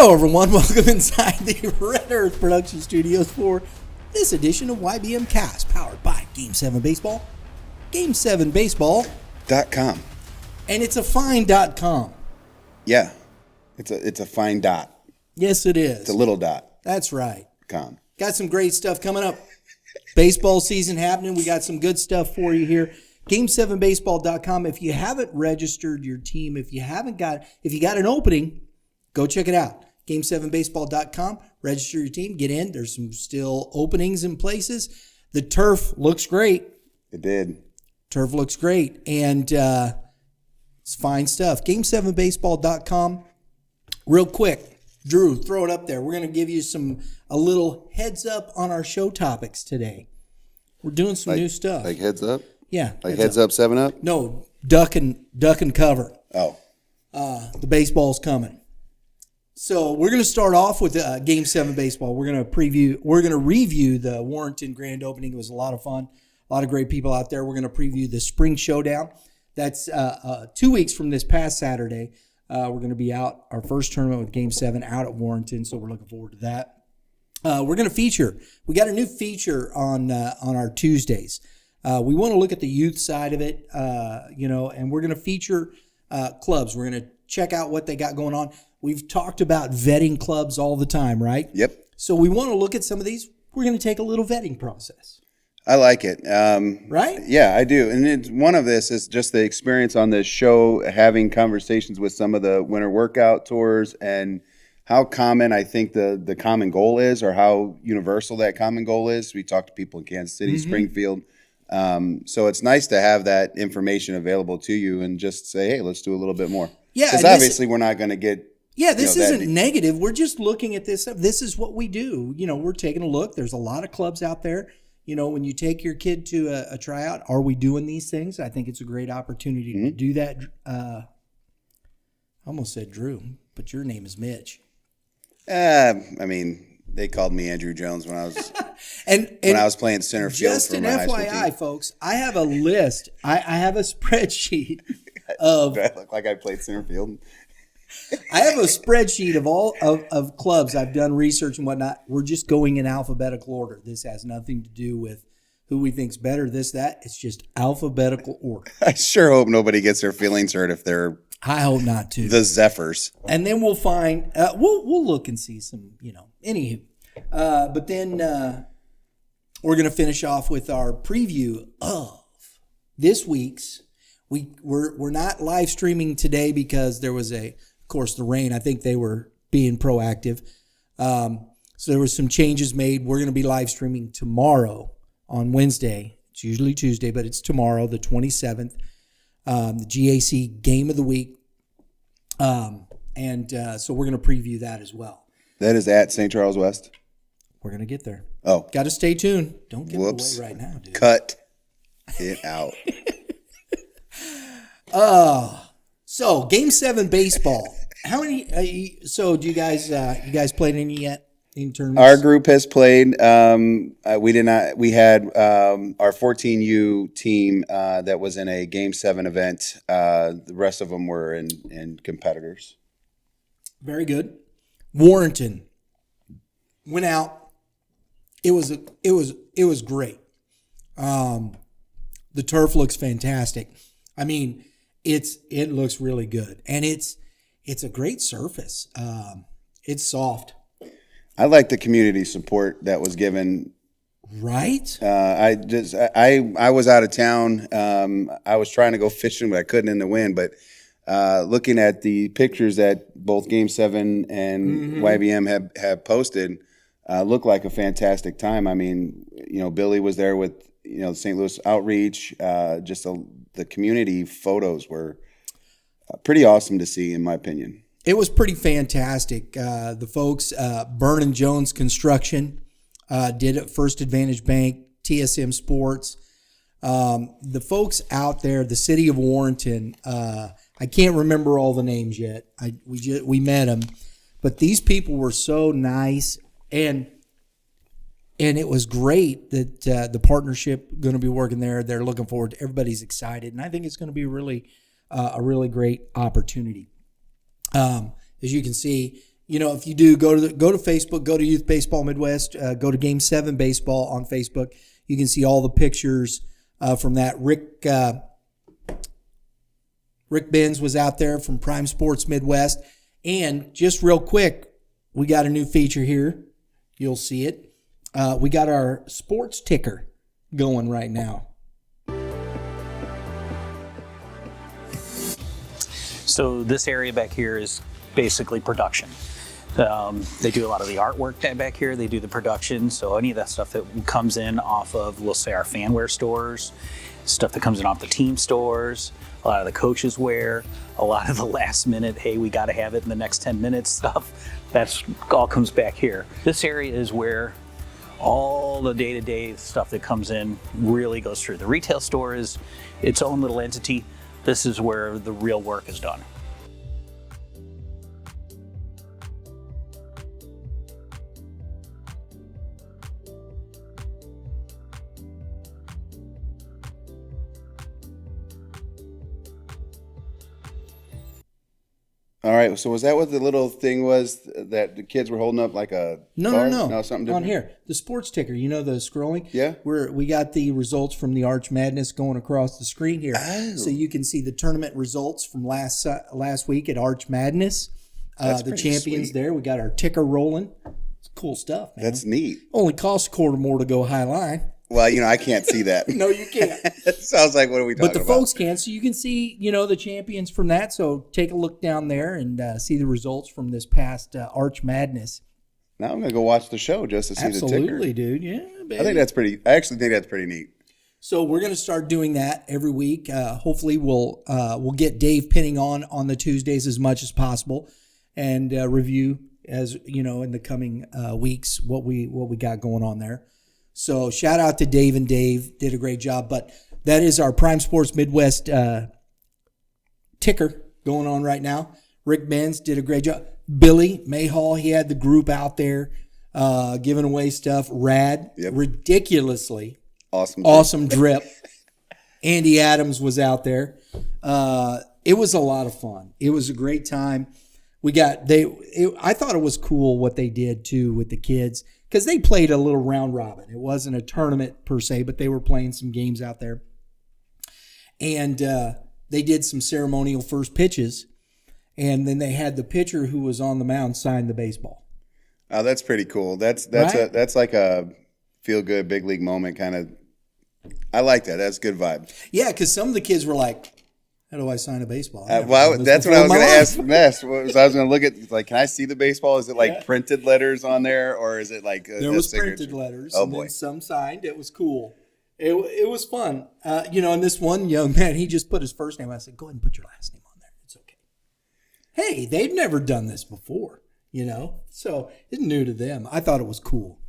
Hello, everyone. Welcome inside the Red Earth Production Studios for this edition of YBMcast, powered by Game 7 Baseball, Game7Baseball.com. And it's a fine.com. Yeah, it's a fine dot. Yes, it is. It's a little dot. That's right. Com. Got some great stuff coming up. Baseball season happening. We got some good stuff for you here. Game7Baseball.com. If you haven't registered your team, if you got an opening, go check it out. Game7Baseball.com. Register your team. Get in. There's some still openings in places. The turf looks great. It did. Turf looks great. And it's fine stuff. Game7Baseball.com. Real quick, Drew, throw it up there. We're going to give you a little heads up on our show topics today. We're doing some new stuff. Like heads up? Yeah. Like heads up, 7-Up? No, duck and cover. Oh. The baseball's coming. So we're going to start off with Game 7 baseball. We're going to review the Warrenton grand opening. It was a lot of fun. A lot of great people out there. We're going to preview the spring showdown. That's 2 weeks from this past Saturday. We're going to be out, our first tournament with Game 7 out at Warrenton, so we're looking forward to that. We're going to we got a new feature on our Tuesdays. We want to look at the youth side of it, and we're going to feature clubs. We're going to check out what they got going on. We've talked about vetting clubs all the time, right? Yep. So we want to look at some of these. We're going to take a little vetting process. I like it. Right? Yeah, I do. And one of this is just the experience on this show, having conversations with some of the winter workout tours and how common I think the common goal is, or how universal that common goal is. We talked to people in Kansas City, Springfield. So it's nice to have that information available to you and just say, hey, let's do a little bit more. Yeah. Because obviously we're not going to get... Yeah, this isn't negative. We're just looking at this. This is what we do. We're taking a look. There's a lot of clubs out there. When you take your kid to a tryout, are we doing these things? I think it's a great opportunity to do that. I almost said Drew, but your name is Mitch. They called me Andrew Jones when I was when I was playing center field. Just for an my high school FYI, team. folks, I have a list. I have a spreadsheet of. Do I look like I played center field? I have a spreadsheet of all of clubs. I've done research and whatnot. We're just going in alphabetical order. This has nothing to do with who we think's better, this, that. It's just alphabetical order. I sure hope nobody gets their feelings hurt if they're... I hope not, too. The Zephyrs. And then we'll find... we'll look and see some, Anywho. But then we're going to finish off with our preview of this week's... We're not live streaming today because there was of course, the rain. I think they were being proactive. So there were some changes made. We're going to be live streaming tomorrow on Wednesday. It's usually Tuesday, but it's tomorrow, the 27th. The G.A.C. Game of the Week. So we're going to preview that as well. That is at St. Charles West. We're going to get there. Oh. Got to stay tuned. Don't give it away right now, dude. Cut it out. So Game 7 baseball. How many? So do you guys played any yet in tournaments? Our group has played. We did not. We had our 14U team that was in a Game 7 event. The rest of them were in competitors. Very good. Warrenton went out. It was great. The turf looks fantastic. It looks really good, and it's a great surface. It's soft. I like the community support that was given. Right. I was out of town. I was trying to go fishing, but I couldn't in the wind. But looking at the pictures that both Game 7 and YBM have posted, looked like a fantastic time. Billy was there with St. Louis Outreach. The community photos were pretty awesome to see, in my opinion. It was pretty fantastic. The folks, Byrne & Jones Construction, did it, First Advantage Bank, TSM Sports. The folks out there, the city of Warrenton, I can't remember all the names yet. We met them. But these people were so nice, and it was great that the partnership going to be working there. They're looking forward to. Everybody's excited, and I think it's going to be a really great opportunity. As you can see, if you do go to Facebook, go to Youth Baseball Midwest, go to Game 7 Baseball on Facebook. You can see all the pictures from that. Rick Benz was out there from Prime Sports Midwest. And just real quick, we got a new feature here. You'll see it. We got our sports ticker going right now. So this area back here is basically production. They do a lot of the artwork back here. They do the production. So any of that stuff that comes in off of, we'll say, our fanware stores, stuff that comes in off the team stores, a lot of the coaches wear, a lot of the last minute, hey, we got to have it in the next 10 minutes stuff. That's all comes back here. This area is where all the day-to-day stuff that comes in really goes through. The retail store is its own little entity. This is where the real work is done. All right. So was that what the little thing was that the kids were holding up, like a No, card? no. No, something different. On here, the sports ticker. You know the scrolling. Yeah. We got the results from the Arch Madness going across the screen here, Oh. so you can see the tournament results from last week at Arch Madness. That's The pretty champions sweet. there. We got our ticker rolling. It's cool stuff, man. That's neat. Only costs a quarter more to go high line. Well, I can't see that. No, you can't. So I was like, what are we talking But the about? folks can, so you can see, the champions from that. So take a look down there and see the results from this past Arch Madness. Now I'm going to go watch the show just to see the ticker. Absolutely, dude. Yeah, baby. I actually think that's pretty neat. So we're going to start doing that every week. Hopefully, we'll get Dave Pinning on the Tuesdays as much as possible, and review as in the coming weeks what we got going on there. So shout out to Dave, and Dave did a great job. But that is our Prime Sports Midwest ticker going on right now. Rick Benz did a great job. Billy Mayhall, he had the group out there giving away stuff. Rad, Yep. ridiculously Awesome. drip. Andy Adams was out there. It was a lot of fun. It was a great time. I thought it was cool what they did too with the kids, because they played a little round robin. It wasn't a tournament per se, but they were playing some games out there. And they did some ceremonial first pitches, and then they had the pitcher who was on the mound sign the baseball. Oh, that's pretty cool. That's Right? that's like a feel good big league moment kind of. I like that. That's good vibe. Yeah, because some of the kids were like, how do I sign a baseball? I never Well, done this that's what I before was in my going to life. ask Ness. I was going to look at, like, can I see the baseball? Is it like printed letters on there, or is it like There a was signature? printed letters, Oh and boy. then some signed. It was cool. It was fun. And this one young man, he just put his first name. I said, go ahead and put your last name on there. It's okay. Hey, they've never done this before, so it's new to them. I thought it was cool.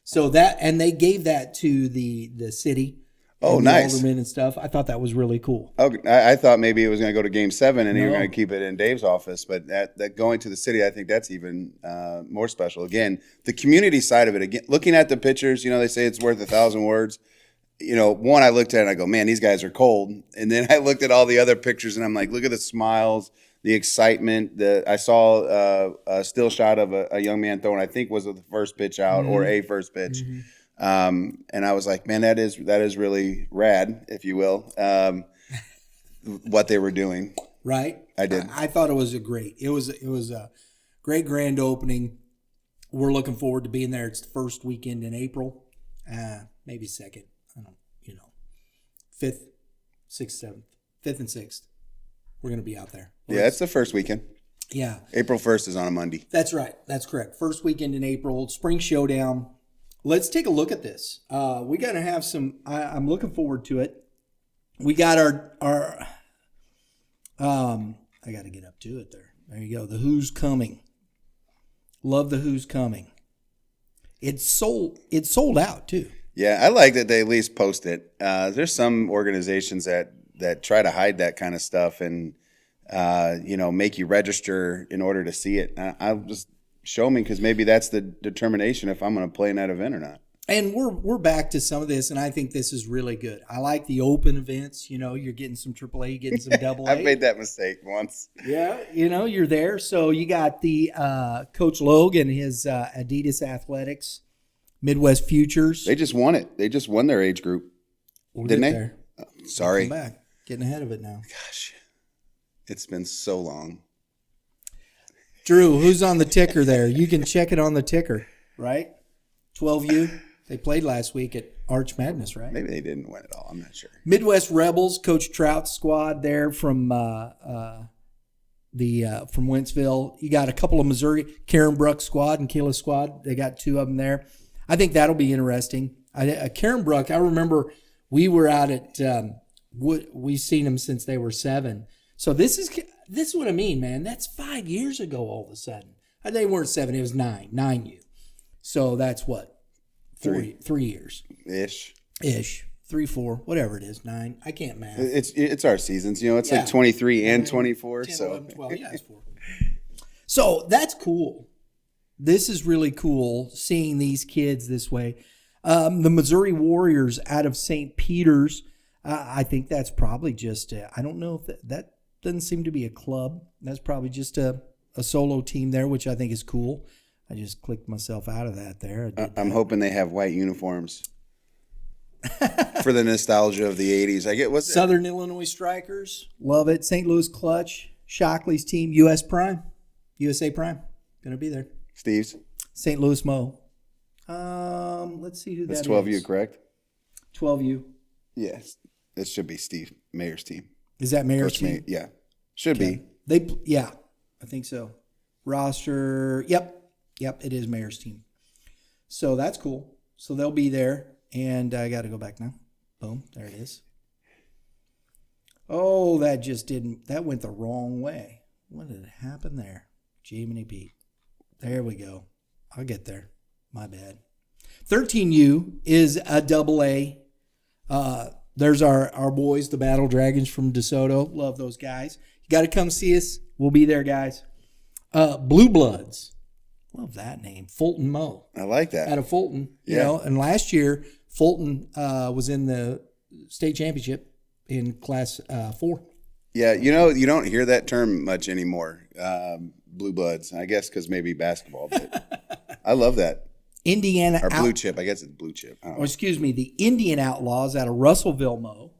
So and they gave that to the city. Oh, and the nice. aldermen and stuff. I thought that was really cool. Okay, I thought maybe it was going to go to Game 7 and you were No. going to keep it in Dave's office, but that going to the city, I think that's even more special. Again, the community side of it. Again, looking at the pictures, they say it's worth 1,000 words. One, I looked at it and I go, man, these guys are cold. And then I looked at all the other pictures and I'm like, look at the smiles, the excitement. I saw a still shot of a young man throwing, I think was the first pitch out or a first pitch. And I was like, man, that is really rad, if you will, what they were doing. Right? I did. I thought it was a great great grand opening. We're looking forward to being there. It's the first weekend in April, maybe second. I don't, 5th, 6th, 7th, 5th and 6th. We're going to be out there. Yeah, it's the first weekend. Yeah, April 1st is on a Monday. that's right. That's correct. First weekend in April, Spring Showdown. Let's take a look at this. We got to have some. I'm looking forward to it. We got our. I got to get up to it there. There you go. The Who's Coming. Love the Who's Coming. It's sold out too. Yeah, I like that they at least post it. There's some organizations that try to hide that kind of stuff and make you register in order to see it. I'll just show me, because maybe that's the determination if I'm going to play in that event or not. And we're back to some of this, and I think this is really good. I like the open events. You're getting some AAA, you're getting some AA. I've made that mistake once. Yeah, you're there. So you got the Coach Logan, his Adidas Athletics, Midwest Futures. They just won it. They just won their age group, didn't they? There. Sorry. Come back. Getting ahead of it now. Gosh, it's been so long. Drew, who's on the ticker there? You can check it on the ticker, right? 12U. They played last week at Arch Madness, right? Maybe they didn't win it all. I'm not sure. Midwest Rebels, Coach Trout's squad there from from Winfield. You got a couple of Missouri, Karen Bruck squad and Keela squad. They got 2 of them there. I think that'll be interesting. Karen Bruck, I remember we were out at we've seen them since they were 7. So this is what I mean, man. That's 5 years ago. All of a sudden, they weren't 7; it was 9U. So that's what. 3 years ish, 3, 4, whatever it is, 9. I can't math. It's our seasons, it's like 23 and 24. 10, so 11, 12, yeah, it's 4. So that's cool. This is really cool seeing these kids this way. The Missouri Warriors out of St. Peter's. I think that's probably just. I don't know if that doesn't seem to be a club. That's probably just a solo team there, which I think is cool. I just clicked myself out of that there. I'm hoping they have white uniforms for the nostalgia of the 80s. I get what's Southern Illinois Strikers. Love it. St. Louis Clutch. Shockley's team. USA Prime. Going to be there. Steve's. St. Louis Mo. Let's see who That's that 12U, is. correct? 12U. Yes. It should be Steve Mayer's team. Is that Mayer's team? May, yeah. Should be. Yeah, I think so. Roster. Yep, it is Mayer's team. So that's cool. So they'll be there. And I got to go back now. Boom. There it is. Oh, that went the wrong way. What did happen there? Jiminy Pete. There we go. I'll get there. My bad. 13U is a AA. There's our boys, the Battle Dragons from DeSoto. Love those guys. You got to come see us. We'll be there, guys. Blue Bloods. Love that name. Fulton Mo. I like that. Out of Fulton. You know, and last year, Fulton was in the state championship in Class 4. Yeah, you don't hear that term much anymore, Blue Bloods. I guess because maybe basketball, but I love that. Indiana or Blue Chip. I guess it's Blue Chip. The Indian Outlaws out of Russellville, Mo.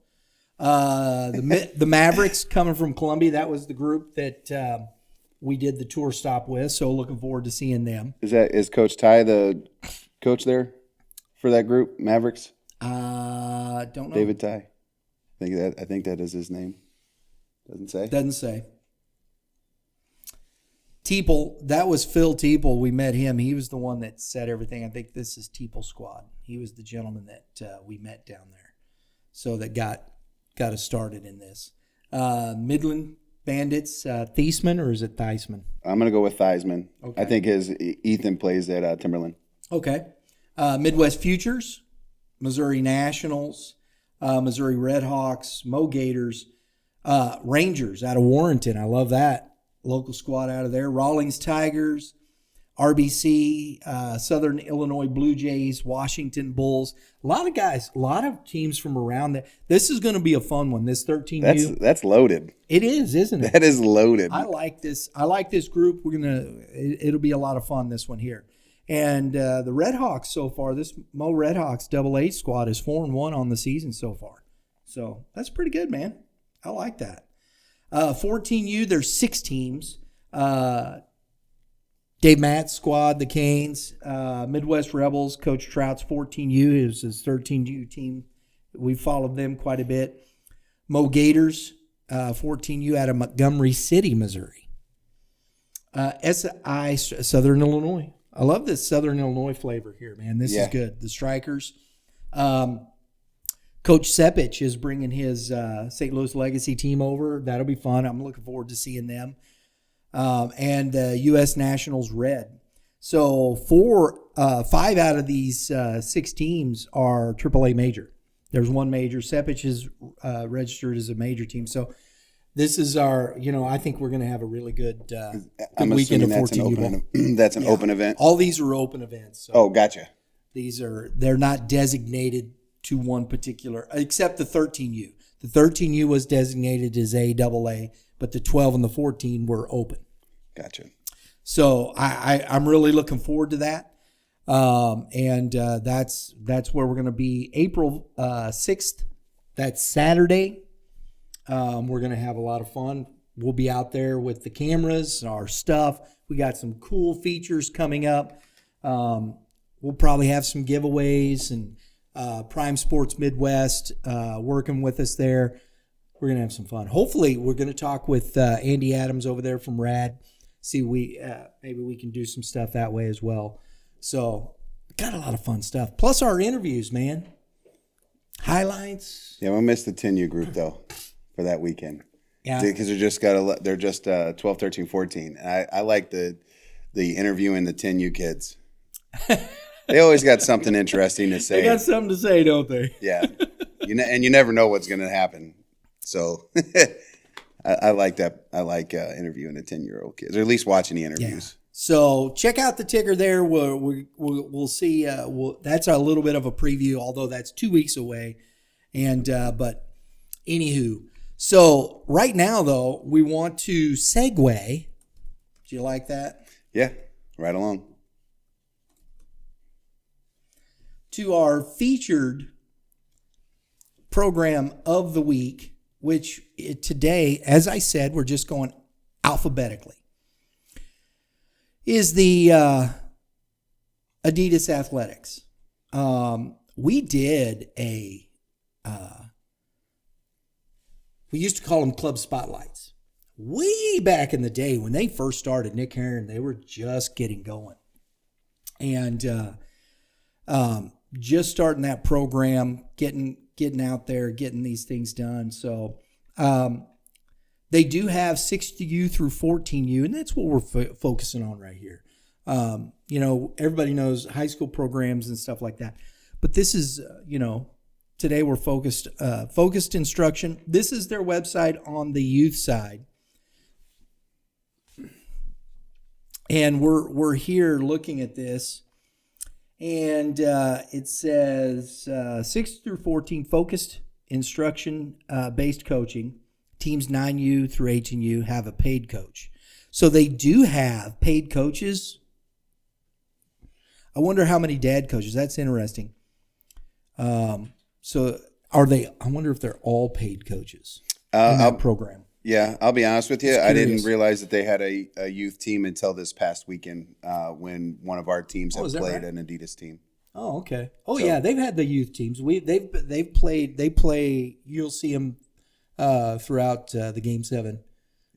The Mavericks coming from Columbia. That was the group that we did the tour stop with. So looking forward to seeing them. Is Coach Ty the coach there for that group, Mavericks? Don't know. David Ty. I think that is his name. Doesn't say. Teeple, that was Phil Teeple. We met him. He was the one that said everything. I think this is Teeple's squad. He was the gentleman that we met down there. So that got us started in this. Midland Bandits, Thiesman, or is it Theisman? I'm going to go with Theisman. Okay. I think Ethan plays at Timberland. Okay. Midwest Futures, Missouri Nationals, Missouri Redhawks, Mo Gators, Rangers out of Warrenton. I love that. Local squad out of there. Rawlings Tigers, RBC, Southern Illinois Blue Jays, Washington Bulls. A lot of guys, a lot of teams from around there. This is going to be a fun one, this 13U. That's loaded. It is, isn't it? That is loaded. I like this. I like this group. It'll be a lot of fun, this one here. And the Redhawks so far, this Mo Redhawks AA squad is 4-1 on the season so far. So that's pretty good, man. I like that. 14U, there's 6 teams. Dave Matt's squad, the Canes, Midwest Rebels, Coach Trout's 14U is his 13U team. We followed them quite a bit. Mo Gators, 14U out of Montgomery City, Missouri. SI, Southern Illinois. I love this Southern Illinois flavor here, man. This is good. The Strikers. Coach Sepich is bringing his St. Louis Legacy team over. That'll be fun. I'm looking forward to seeing them. And U.S. Nationals Red. So 5 out of these 6 teams are AAA major. There's one major. Sepich is registered as a major team. So this is our, I think we're going to have a really good I'm weekend of assuming 14U ball. That's an open event. All these are open events. So. Oh, gotcha. They're not designated to one particular, except the 13U. The 13U was designated as AA, but the 12 and the 14 were open. Gotcha. So I'm really looking forward to that. That's where we're going to be April 6th. That's Saturday. We're going to have a lot of fun. We'll be out there with the cameras and our stuff. We got some cool features coming up. We'll probably have some giveaways and Prime Sports Midwest working with us there. We're going to have some fun. Hopefully, we're going to talk with Andy Adams over there from RAD. See, maybe we can do some stuff that way as well. So, got a lot of fun stuff. Plus our interviews, man. Highlights. Yeah, we'll miss the 10U group though for that weekend. Yeah, because they're just 12, 13, 14. And I like the interviewing the 10U kids. They always got something interesting to say. They got something to say, don't they? Yeah, and you never know what's going to happen. So I like that. I like interviewing the 10-year-old kids, or at least watching the interviews. Yeah. So check out the ticker there. We'll see. That's a little bit of a preview, although that's 2 weeks away. And but anywho, so right now though, we want to segue. Do you like that? Yeah, right along. To our featured program of the week, which today, as I said, we're just going alphabetically, is the Adidas Athletics. We did we used to call them club spotlights. Way back in the day when they first started, Nick Heron, they were just getting going. And just starting that program, getting out there, getting these things done. So they do have 6U through 14U, and that's what we're focusing on right here. Everybody knows high school programs and stuff like that. But this is, today we're focused instruction. This is their website on the youth side. And we're here looking at this. And it says 6 through 14 focused instruction based coaching. Teams 9U through 18U have a paid coach. So they do have paid coaches. I wonder how many dad coaches. That's interesting. So are they? I wonder if they're all paid coaches in that program. Yeah, I'll be honest with you. I didn't realize that they had a youth team until this past weekend when one of our teams had played an Adidas team. Oh, okay. Oh, so, yeah, they've had the youth teams. They've played. They play. You'll see them throughout the Game 7.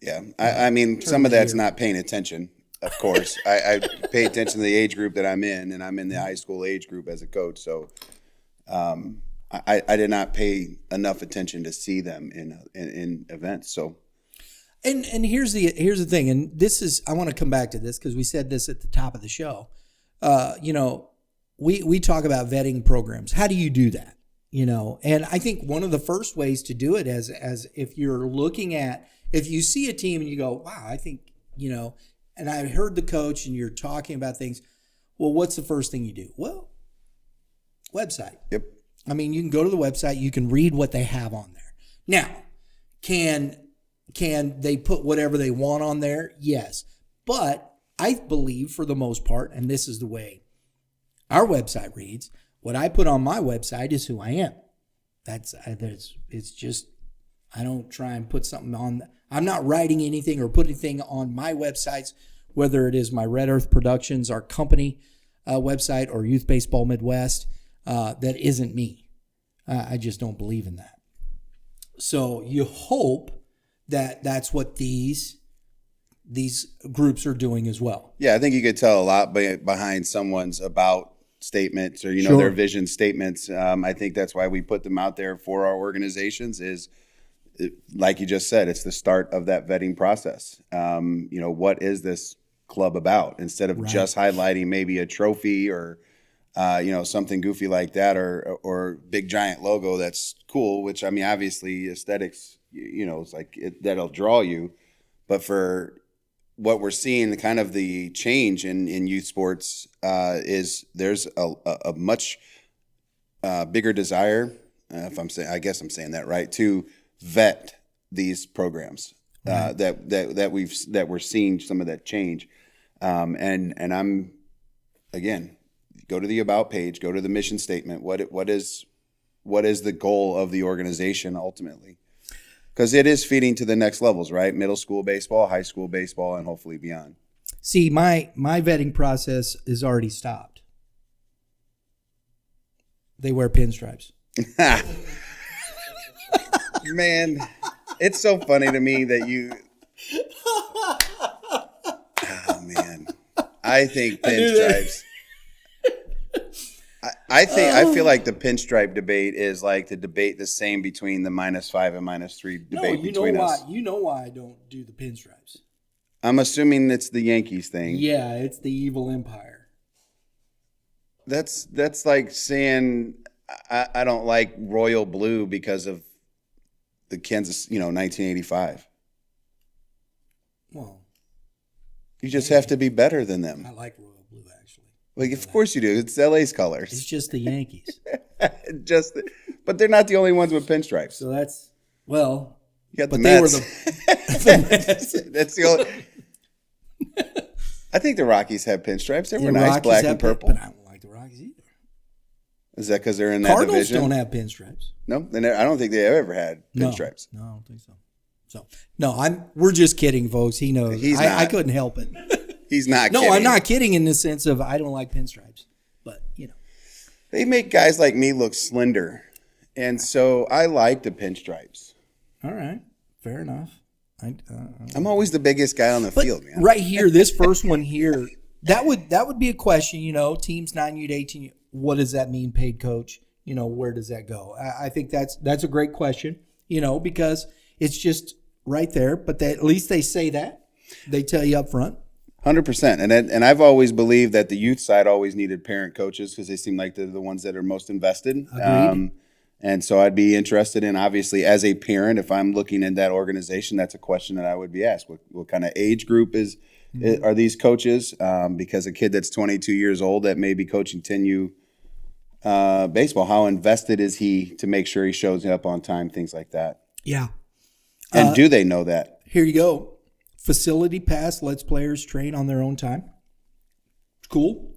Yeah, I mean, some of that's not paying attention. Of course, I pay attention to the age group that I'm in, and I'm in the high school age group as a coach. So, I did not pay enough attention to see them in events. So, and here's the thing, and this is, I want to come back to this because we said this at the top of the show. We talk about vetting programs. How do you do that? And I think one of the first ways to do it as if you're looking at, if you see a team and you go, wow, I think, and I heard the coach and you're talking about things. Well, what's the first thing you do? Well, website. Yep. I mean, you can go to the website, you can read what they have on there. Now, can they put whatever they want on there? Yes. But I believe for the most part, and this is the way our website reads, what I put on my website is who I am. It's just, I don't try and put something on. I'm not writing anything or putting anything on my websites, whether it is my Red Earth Productions, our company website, or Youth Baseball Midwest. That isn't me. I just don't believe in that. So you hope that that's what these groups are doing as well. Yeah, I think you could tell a lot behind someone's about statements or Sure. their vision statements. I think that's why we put them out there for our organizations. Is like you just said, it's the start of that vetting process. What is this club about? Instead of just highlighting maybe a trophy or something goofy like that, or big giant logo that's cool, which, I mean, obviously aesthetics, it's like that'll draw you. But for what we're seeing, kind of the change in youth sports, is there's a much bigger desire, I guess I'm saying that right, to vet these programs. That we're seeing some of that change, and I'm, again, go to the about page, go to the mission statement. What is the goal of the organization ultimately? Because it is feeding to the next levels, right? Middle school baseball, high school baseball, and hopefully beyond. See, my vetting process is already stopped. They wear pinstripes. Man, it's so funny to me that you. Oh man, I think pinstripes. I feel like the pinstripe debate is like the same between the -5 and -3 debate between us. You know why I don't do the pinstripes. I'm assuming it's the Yankees thing. Yeah, it's the evil empire. That's like saying I don't like royal blue because of the Kansas, 1985. Well, you just have to be better than them. I like royal blue, actually. Like, of course you do. It's LA's colors. It's just the Yankees. But they're not the only ones with pinstripes. So that's, well, You got but the they were Mets. That's the only. I think the Rockies have pinstripes. They were nice, Rockies black have and purple. But I don't like the Rockies either. Is that because they're in that Cardinals division? don't have pinstripes. No, I don't think they ever had pinstripes. No, I don't think so. We're just kidding, folks. He knows. He's not. I couldn't help it. He's not No, kidding. I'm not kidding in the sense of I don't like pinstripes. But, They make guys like me look slender. And so I like the pinstripes. All right. Fair enough. I'm always the biggest guy on the field, man. Right here, this first one here, that would be a question, teams 9U to 18U. What does that mean, paid coach? Where does that go? I think that's a great question, because it's just right there. But at least they say that. They tell you up front. 100%. And I've always believed that the youth side always needed parent coaches because they seem like they're the ones that are most invested. Agreed. And so I'd be interested in, obviously, as a parent, if I'm looking in that organization, that's a question that I would be asked. What kind of age group are these coaches? Because a kid that's 22 years old that may be coaching 10U baseball, how invested is he to make sure he shows up on time, things like that? Yeah. And do they know that? Here you go. Facility pass lets players train on their own time. Cool.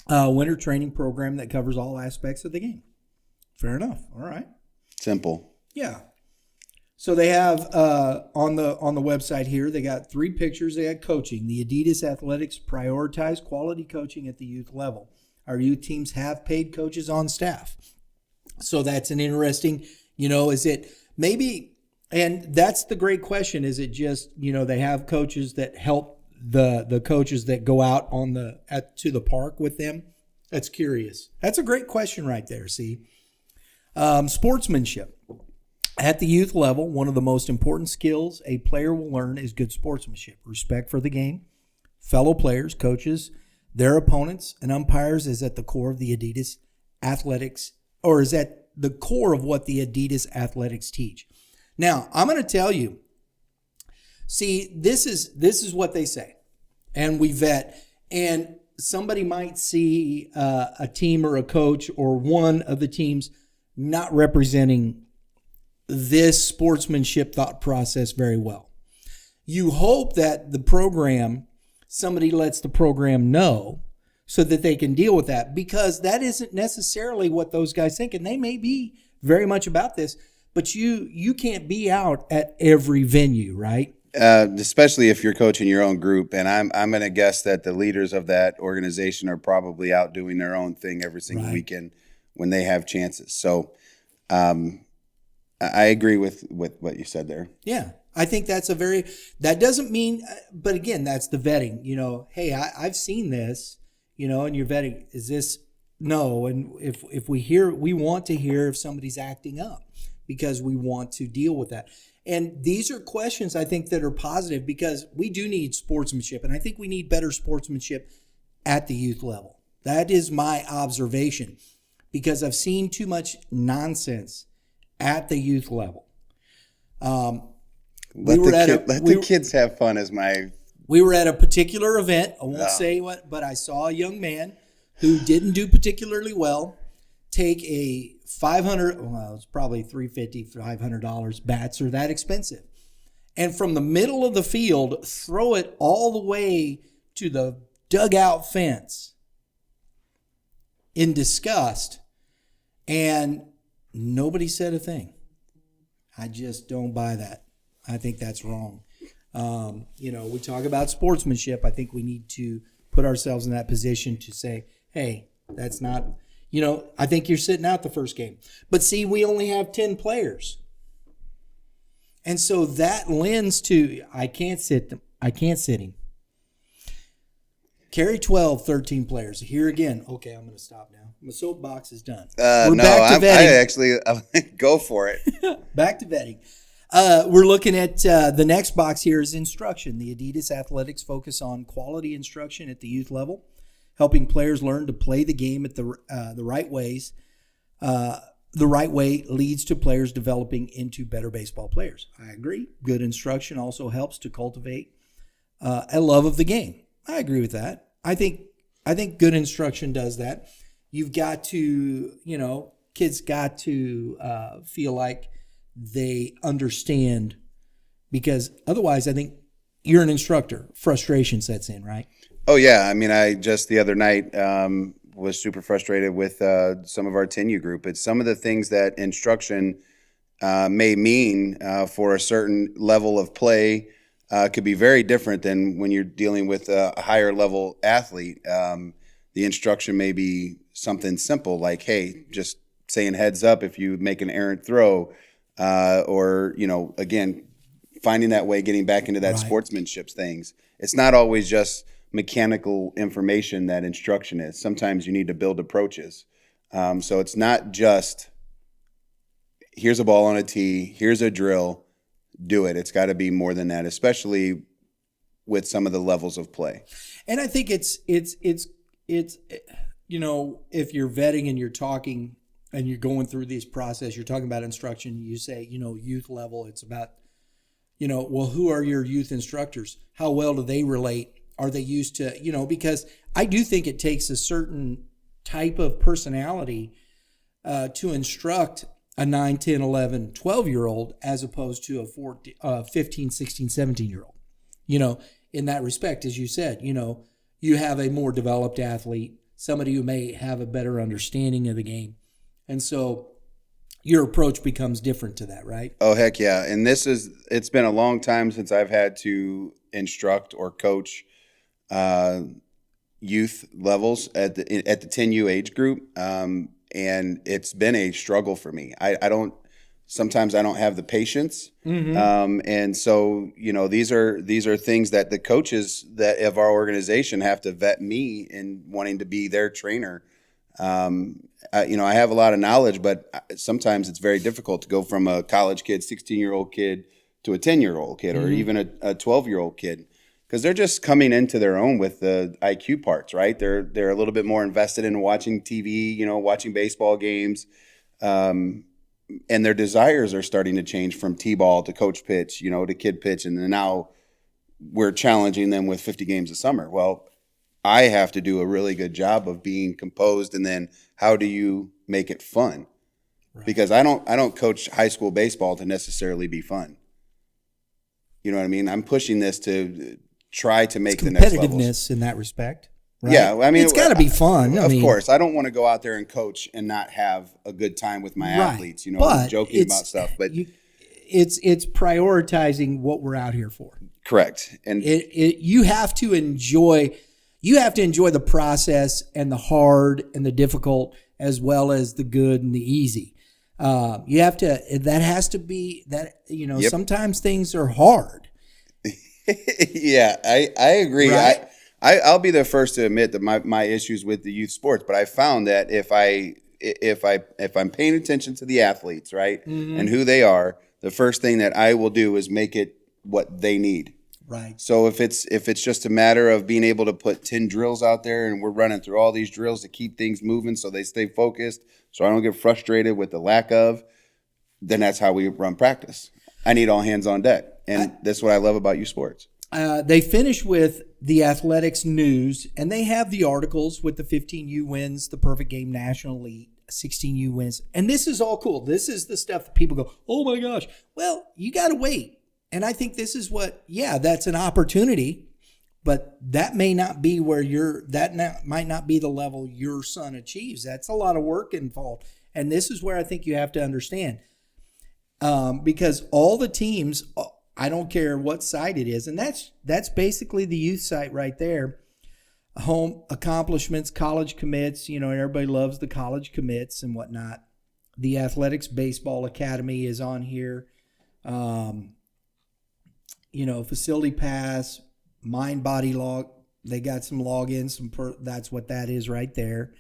Winter training program that covers all aspects of the game. Fair enough. All right. Simple. Yeah. So they have on the website here, they got 3 pictures. They had coaching. The Adidas Athletics prioritize quality coaching at the youth level. Our youth teams have paid coaches on staff. So that's an interesting, is it maybe, and that's the great question. Is it just, they have coaches that help the coaches that go out to the park with them? That's curious. That's a great question right there. See, sportsmanship. At the youth level, one of the most important skills a player will learn is good sportsmanship, respect for the game, fellow players, coaches, their opponents, and umpires is at the core of the Adidas Athletics, or is at the core of what the Adidas Athletics teach. Now, I'm going to tell you, see, this is what they say, and we vet, and somebody might see a team or a coach or one of the teams not representing this sportsmanship thought process very well. You hope that the program, somebody lets the program know so that they can deal with that, because that isn't necessarily what those guys think, and they may be very much about this, but you can't be out at every venue, right? Especially if you're coaching your own group, and I'm going to guess that the leaders of that organization are probably out doing their own thing every single weekend when they have chances. So I agree with what you said there. Yeah. I think that doesn't mean, but again, that's the vetting, hey, I've seen this, and you're vetting, is this, no. And if we want to hear if somebody's acting up, because we want to deal with that. And these are questions I think that are positive, because we do need sportsmanship, and I think we need better sportsmanship at the youth level. That is my observation, because I've seen too much nonsense at the youth level. Let the kids have fun is my We were at a particular event. I won't say what, but I saw a young man who didn't do particularly well take a it's probably $350, $500. Bats are that expensive. And from the middle of the field, throw it all the way to the dugout fence in disgust. And nobody said a thing. I just don't buy that. I think that's wrong. We talk about sportsmanship. I think we need to put ourselves in that position to say, hey, that's not, I think you're sitting out the first game. But see, we only have 10 players. And so that lends to, I can't sit him. Carry 12, 13 players. Here again. Okay, I'm going to stop now. My soapbox is done. We're back to vetting. I go for it. Back to vetting. We're looking at the next box here is instruction. The Adidas Athletics focus on quality instruction at the youth level, helping players learn to play the game at the right ways. The right way leads to players developing into better baseball players. I agree. Good instruction also helps to cultivate a love of the game. I agree with that. I think good instruction does that. You've got to, kids got to feel like they understand, because otherwise I think you're an instructor. Frustration sets in, right? Oh, yeah. I mean, I just the other night was super frustrated with some of our 10U group. It's some of the things that instruction may mean for a certain level of play could be very different than when you're dealing with a higher level athlete. The instruction may be something simple like, hey, just saying heads up if you make an errant throw, or, again, finding that way, getting back into that sportsmanship things. It's not always just mechanical information that instruction is. Sometimes you need to build approaches. So it's not just, here's a ball on a tee, here's a drill, do it. It's got to be more than that, especially with some of the levels of play. And I think it's if you're vetting and you're talking and you're going through this process, you're talking about instruction, you say, youth level, it's about, who are your youth instructors? How well do they relate? Are they used to, because I do think it takes a certain type of personality to instruct a 9, 10, 11, 12-year-old as opposed to a 15, 16, 17-year-old. In that respect, as you said, you have a more developed athlete, somebody who may have a better understanding of the game. And so your approach becomes different to that, right? Oh, heck yeah. And it's been a long time since I've had to instruct or coach youth levels at the 10U age group. And it's been a struggle for me. Sometimes I don't have the patience. Mm-hmm. And so, these are things that the coaches that of our organization have to vet me in wanting to be their trainer. I have a lot of knowledge, but sometimes it's very difficult to go from a college kid, 16-year-old kid to a 10-year-old kid, or even a 12-year-old kid, because they're just coming into their own with the IQ parts, right? They're a little bit more invested in watching TV, watching baseball games, and their desires are starting to change from T-ball to coach pitch, to kid pitch, and then now we're challenging them with 50 games a summer. Well, I have to do a really good job of being composed, and then how do you make it fun? Right. Because I don't coach high school baseball to necessarily be fun. You know what I mean? I'm pushing this to try to make the next levels. Competitiveness in that respect. Right? Yeah, I mean, it's got to be fun. Of course, I don't want to go out there and coach and not have a good time with my athletes. Joking about stuff, but it's prioritizing what we're out here for. Correct, and you have to enjoy. You have to enjoy the process and the hard and the difficult, as well as the good and the easy. You have to. That has to be that. Yep. Sometimes things are hard. Yeah, I agree. Right? I'll be the first to admit that my issues with the youth sports, but I found that if I'm paying attention to the athletes, right, and who they are, the first thing that I will do is make it what they need. Right. So if it's just a matter of being able to put 10 drills out there and we're running through all these drills to keep things moving so they stay focused, so I don't get frustrated with the lack of, then that's how we run practice. I need all hands on deck. And that's what I love about youth sports. They finish with the athletics news, and they have the articles with the 15U wins, the perfect game national elite, 16U wins. And this is all cool. This is the stuff that people go, oh my gosh. Well, you got to wait. And I think this is that's an opportunity, but that may not be where might not be the level your son achieves. That's a lot of work involved. And this is where I think you have to understand. Because all the teams, I don't care what site it is, and that's basically the youth site right there. Home accomplishments, college commits, everybody loves the college commits and whatnot. The Athletics Baseball Academy is on here. Facility pass, mind body log. They got some logins. That's what that is right there.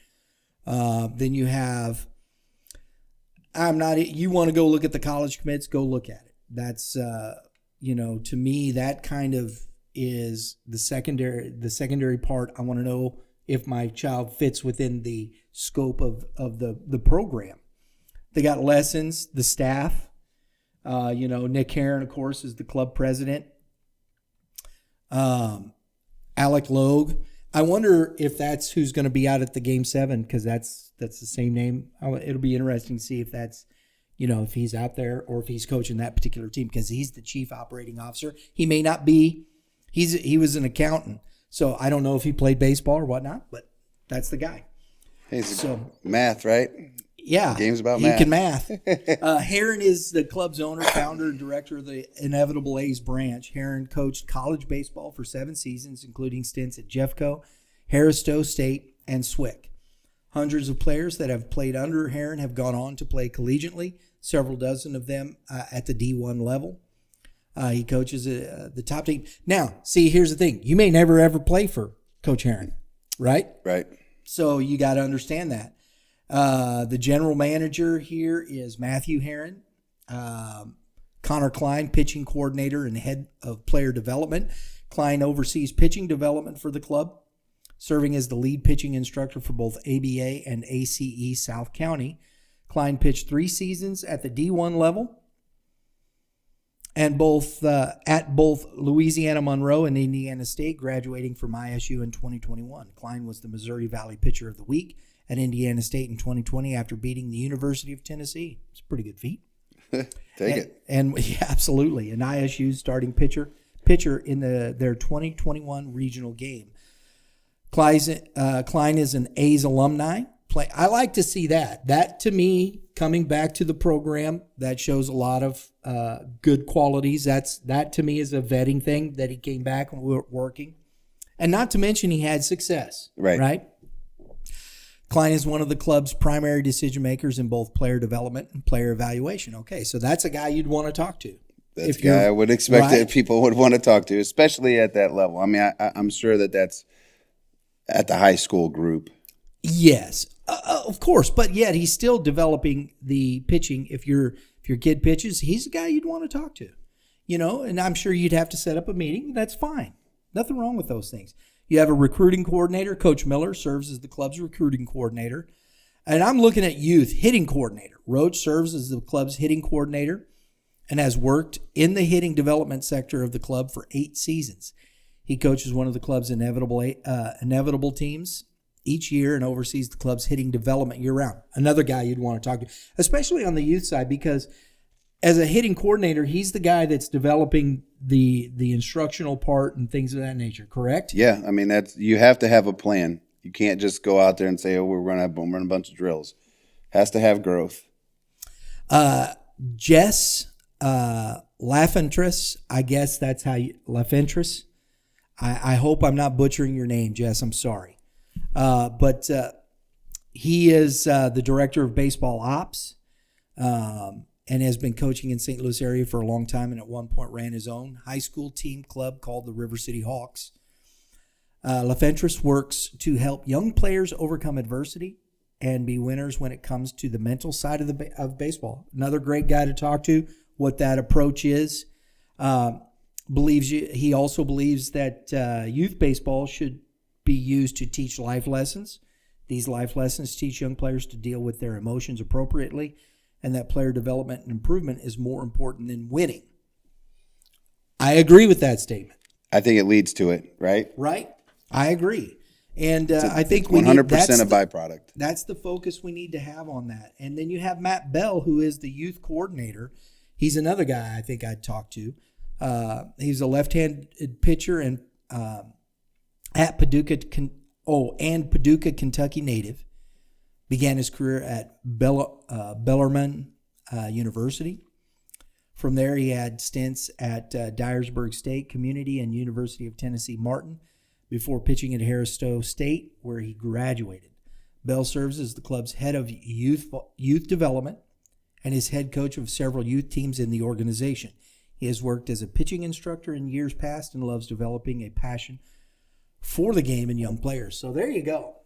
Then you have. You want to go look at the college commits? Go look at it. That's to me that kind of is the secondary part. I want to know if my child fits within the scope of the program. They got lessons, the staff. Nick Herron, of course, is the club president. Alec Logue. I wonder if that's who's going to be out at the Game 7, because that's the same name. It'll be interesting to see if that's, if he's out there or if he's coaching that particular team, because he's the chief operating officer. He may not be. He was an accountant, so I don't know if he played baseball or whatnot, but that's the guy. Hey, math, right? Yeah. Game's about math. He can math. math. Heron is the club's owner, founder, and director of the Inevitable A's branch. Heron coached college baseball for 7 seasons, including stints at Jeffco, Harris-Stowe State, and SWIC. Hundreds of players that have played under Heron have gone on to play collegiately, several dozen of them at the D1 level. He coaches the top team. Now, see, here's the thing. You may never, ever play for Coach Heron, right? Right. So you got to understand that. The general manager here is Matthew Heron. Connor Klein, pitching coordinator and head of player development. Klein oversees pitching development for the club, serving as the lead pitching instructor for both ABA and ACE South County. Klein pitched 3 seasons at the D1 level, and at both Louisiana Monroe and Indiana State, graduating from ISU in 2021. Klein was the Missouri Valley Pitcher of the Week at Indiana State in 2020 after beating the University of Tennessee. It's a pretty good feat. Take it. And yeah, absolutely. An ISU starting pitcher in their 2021 regional game. Klein is an A's alumni. I like to see that. That, to me, coming back to the program, that shows a lot of good qualities. That to me is a vetting thing, that he came back and we were working. And not to mention he had success. Right? Klein is one of the club's primary decision makers in both player development and player evaluation. Okay, so that's a guy you'd want to talk to. That's a guy I would expect that people would want to talk to, especially at that level. I mean, I'm sure that's at the high school group. Yes, of course, but yet he's still developing the pitching. If your kid pitches, he's a guy you'd want to talk to, and I'm sure you'd have to set up a meeting. That's fine. Nothing wrong with those things. You have a recruiting coordinator. Coach Miller serves as the club's recruiting coordinator. And I'm looking at youth hitting coordinator. Roach serves as the club's hitting coordinator and has worked in the hitting development sector of the club for 8 seasons. He coaches one of the club's inevitable teams each year and oversees the club's hitting development year-round. Another guy you'd want to talk to, especially on the youth side, because as a hitting coordinator, he's the guy that's developing the instructional part and things of that nature, correct? Yeah, I mean, you have to have a plan. You can't just go out there and say, we're going to run a bunch of drills. Has to have growth. Jess Lafentress, I guess that's how you – Lafentress. I hope I'm not butchering your name, Jess. I'm sorry. But he is the director of baseball ops and has been coaching in St. Louis area for a long time, and at one point ran his own high school team club called the River City Hawks. Lafentress works to help young players overcome adversity and be winners when it comes to the mental side of baseball. Another great guy to talk to, what that approach is. He also believes that youth baseball should be used to teach life lessons. These life lessons teach young players to deal with their emotions appropriately, and that player development and improvement is more important than winning. I agree with that statement. I think it leads to it, right? Right. I agree. And I think we 100% need, a byproduct. That's the focus we need to have on that. And then you have Matt Bell, who is the youth coordinator. He's another guy I think I'd talk to. He's a left-handed pitcher and at Paducah, Kentucky native. Began his career at Bellarmine University. From there, he had stints at Dyersburg State Community and University of Tennessee Martin before pitching at Harris-Stowe State, where he graduated. Bell serves as the club's head of youth development and is head coach of several youth teams in the organization. He has worked as a pitching instructor in years past and loves developing a passion for the game in young players. So there you go.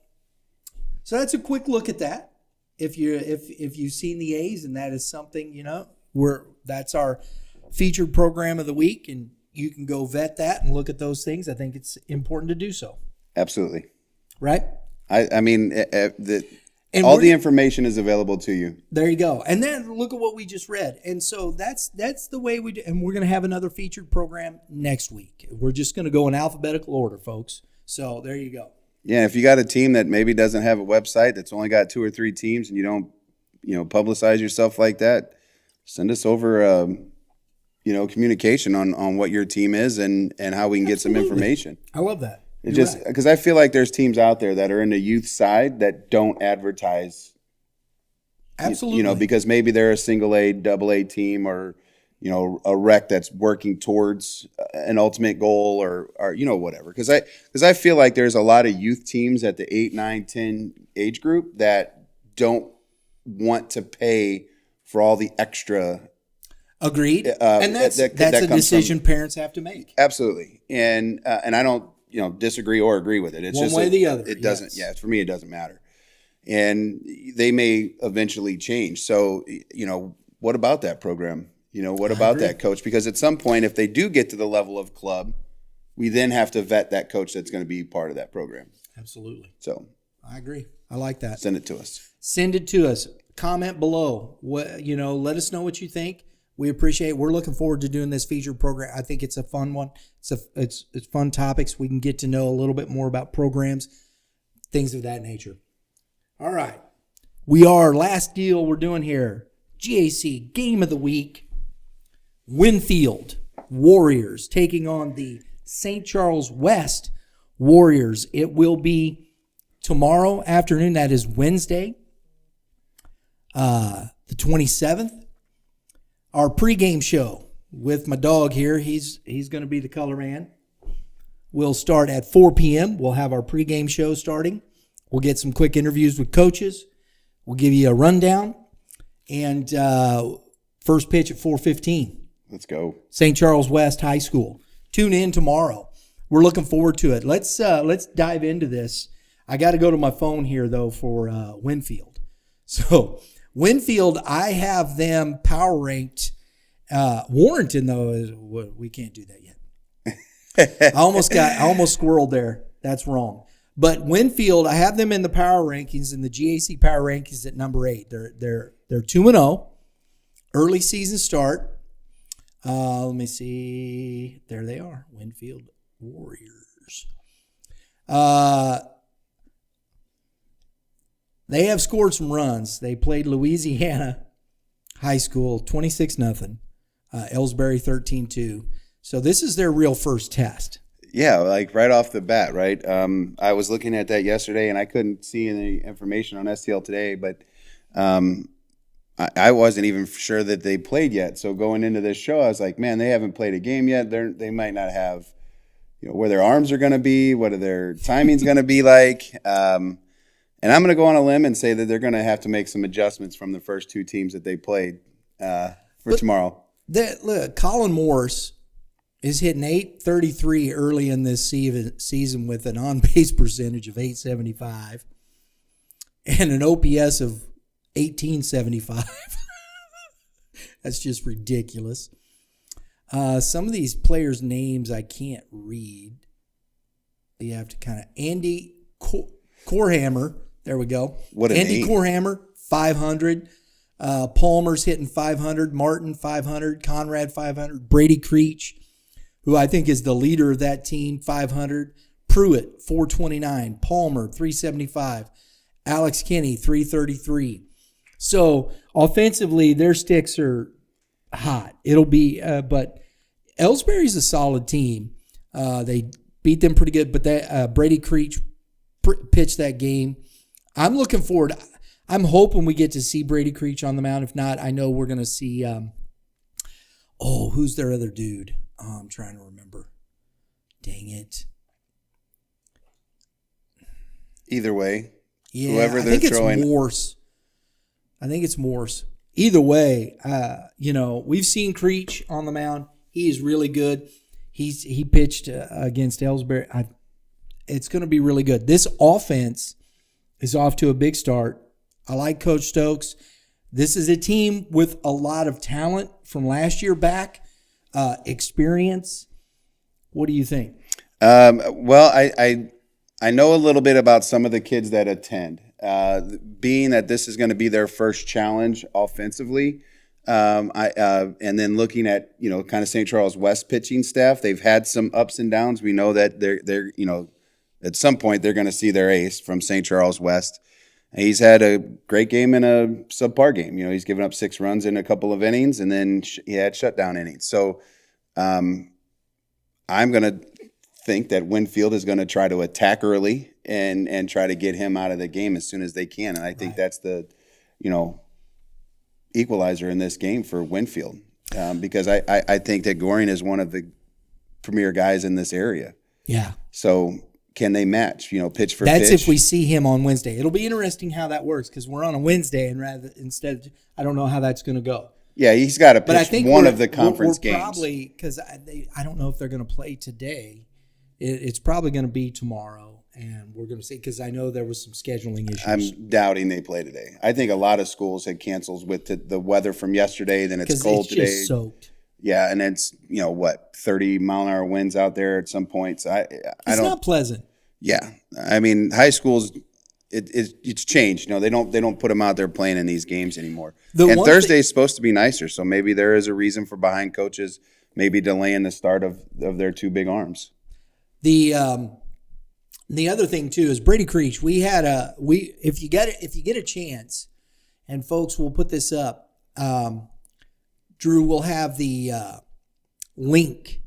So that's a quick look at that. If you've seen the A's and that is something, that's our featured program of the week, and you can go vet that and look at those things. I think it's important to do so. Absolutely. Right? I mean, all the information is available to you. There you go. And then look at what we just read. And so that's the way we do. And we're going to have another featured program next week. We're just going to go in alphabetical order, folks. So there you go. Yeah, if you got a team that maybe doesn't have a website, that's only got 2 or 3 teams, and you don't, publicize yourself like that, send us over, communication on what your team is and how we can get some information. I love that. Because I feel like there's teams out there that are in the youth side that don't advertise. Absolutely. Because maybe they're a single A, double A team, or a rec that's working towards an ultimate goal or whatever. Because I feel like there's a lot of youth teams at the 8, 9, 10 age group that don't want to pay for all the extra. Agreed. And that's a decision parents have to make. Absolutely. And I don't disagree or agree with it. It's one just way or the other. It doesn't. Yes. Yeah, for me, it doesn't matter. And they may eventually change. So what about that program? What about that coach? Because at some point, if they do get to the level of club, we then have to vet that coach that's going to be part of that program. Absolutely. So I agree. I like that. Send it to us. Send it to us. Comment below. Let us know what you think. We appreciate it. We're looking forward to doing this featured program. I think it's a fun one. It's fun topics. We can get to know a little bit more about programs, things of that nature. All right. Last deal we're doing here. G.A.C. Game of the Week. Winfield Warriors taking on the St. Charles West Warriors. It will be tomorrow afternoon. That is Wednesday, the 27th. Our pregame show with my dog here. He's going to be the color man. We'll start at 4 p.m. We'll have our pregame show starting. We'll get some quick interviews with coaches. We'll give you a rundown. And first pitch at 4:15. Let's go. St. Charles West High School. Tune in tomorrow. We're looking forward to it. Let's dive into this. I got to go to my phone here, though, for Winfield. So Winfield, I have them power ranked. Warrenton, though, we can't do that yet. I almost squirreled there. That's wrong. But Winfield, I have them in the power rankings, in the G.A.C. power rankings at number 8. They're 2-0. Early season start. Let me see. There they are. Winfield Warriors. They have scored some runs. They played Louisiana High School 26-0. Ellsbury 13-2. So this is their real first test. Yeah, like right off the bat, right? I was looking at that yesterday, and I couldn't see any information on STL today, but I wasn't even sure that they played yet. So going into this show, I was like, man, they haven't played a game yet. They might not have, where their arms are going to be, what their timing's going to be like. And I'm going to go on a limb and say that they're going to have to make some adjustments from the first 2 teams that they played for tomorrow. Look, Colin Morse is hitting .833 early in this season with an on-base percentage of .875 and an OPS of 1875. That's just ridiculous. Some of these players' names I can't read. You have to kind of Andy Corhammer. There we go. What a Andy name. Corhammer, 500. Palmer's hitting 500. Martin, 500. Conrad, 500. Brady Creech, who I think is the leader of that team, 500. Pruitt, 429. Palmer, 375. Alex Kinney, 333. So offensively, their sticks are hot. It'll be, but Ellsbury's a solid team. They beat them pretty good, but Brady Creech pitched that game. I'm looking forward. I'm hoping we get to see Brady Creech on the mound. If not, I know we're going to see. Who's their other dude? I'm trying to remember. Dang it. Either way, Yeah, whoever I they're think throwing. it's Morse. I think it's Morse. Either way, we've seen Creech on the mound. He is really good. He pitched against Ellsbury. It's going to be really good. This offense is off to a big start. I like Coach Stokes. This is a team with a lot of talent from last year back, experience. What do you think? Well, I know a little bit about some of the kids that attend. Being that this is going to be their first challenge offensively, and then looking at kind of St. Charles West pitching staff, they've had some ups and downs. We know that they're at some point they're going to see their ace from St. Charles West. And he's had a great game and a subpar game. He's given up 6 runs in a couple of innings, and then he had shutdown innings. So I'm going to think that Winfield is going to try to attack early and try to get him out of the game as soon as they can. And I think that's the, equalizer in this game for Winfield, because I think that Goring is one of the premier guys in this area. Yeah. So can they match, pitch for That's pitch? if we see him on Wednesday. It'll be interesting how that works because we're on a Wednesday instead. I don't know how that's going to go. Yeah, he's got to pitch But I think one of the conference we're games. Probably because I don't know if they're going to play today. It's probably going to be tomorrow, and we're going to see because I know there was some scheduling issues. I'm doubting they play today. I think a lot of schools had cancels with the weather from yesterday. Then it's cold today. Just soaked. Yeah, and it's 30-mile-an-hour winds out there at some points. It's not pleasant. Yeah, I mean high schools. It's changed. They don't put them out there playing in these games anymore. And Thursday is supposed to be nicer, so maybe there is a reason for behind coaches maybe delaying the start of their 2 big arms. The other thing too is Brady Creech. If you get a chance, and folks, we'll put this up. Drew will have the link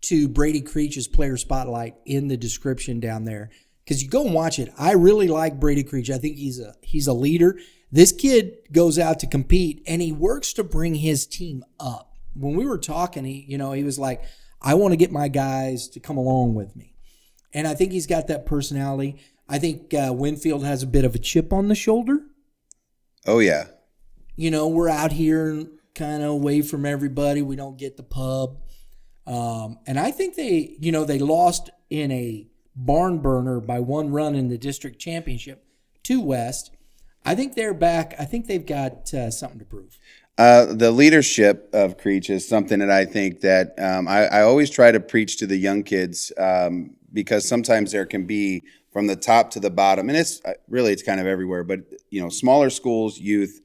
to Brady Creech's player spotlight in the description down there because you go and watch it. I really like Brady Creech. I think he's a leader. This kid goes out to compete and he works to bring his team up. When we were talking, he was like, I want to get my guys to come along with me. And I think he's got that personality. I think Winfield has a bit of a chip on the shoulder. Oh, yeah. We're out here kind of away from everybody. We don't get the pub. And I think they lost in a barn burner by 1 run in the district championship to West. I think they're back. I think they've got something to prove. The leadership of Creech is something that I think that I always try to preach to the young kids because sometimes there can be from the top to the bottom, and it's kind of everywhere. But smaller schools, youth,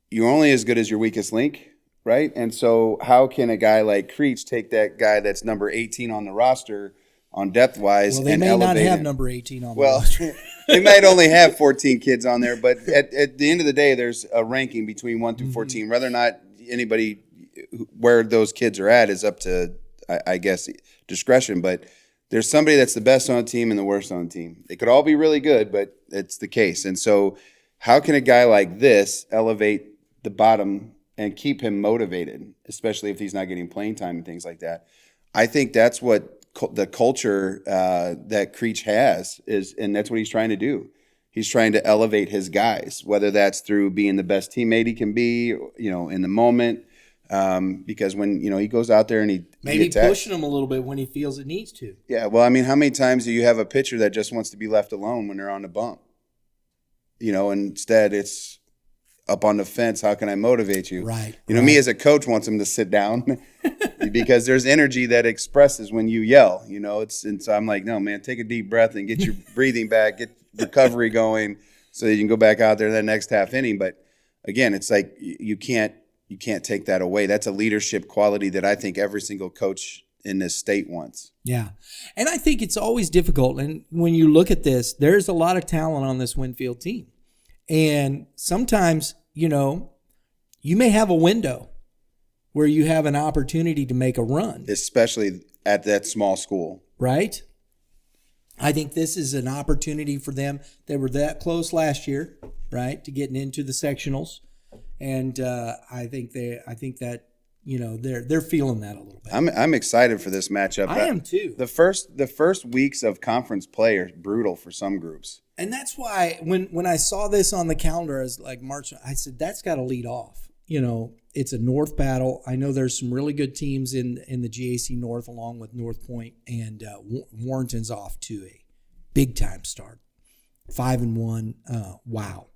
you're only as good as your weakest link, right? And so, how can a guy like Creech take that guy that's number 18 on the roster on depth wise? Well, they may not have number 18 on the roster. They might only have 14 kids on there, but at the end of the day, there's a ranking between 1 through 14. Whether or not anybody where those kids are at is up to, I guess, discretion. But there's somebody that's the best on the team and the worst on the team. They could all be really good, but it's the case. And so how can a guy like this elevate the bottom and keep him motivated, especially if he's not getting playing time and things like that? I think that's what the culture that Creech has is, and that's what he's trying to do. He's trying to elevate his guys, whether that's through being the best teammate he can be, in the moment. Because when, he goes out there and he maybe pushing him a little bit when he feels it needs to. Yeah. Well, I mean, how many times do you have a pitcher that just wants to be left alone when they're on the bump? Instead it's up on the fence. How can I motivate you? Right. Me as a coach wants him to sit down because there's energy that expresses when you yell, and so I'm like, no, man, take a deep breath and get your breathing back, get recovery going so that you can go back out there that next half inning. But again, it's like you can't take that away. That's a leadership quality that I think every single coach in this state once. Yeah. And I think it's always difficult. And when you look at this, there's a lot of talent on this Winfield team. And sometimes, you may have a window where you have an opportunity to make a run. Especially at that small school. Right? I think this is an opportunity for them. They were that close last year, right, to getting into the sectionals. And I think that they're feeling that a little bit. I'm excited for this matchup. I am too. The first weeks of conference play are brutal for some groups. And that's why when I saw this on the calendar as like March, I said that's got to lead off. It's a North battle. I know there's some really good teams in the G.A.C. North, along with North Point, and Warrenton's off to a big time start, 5-1. Wow.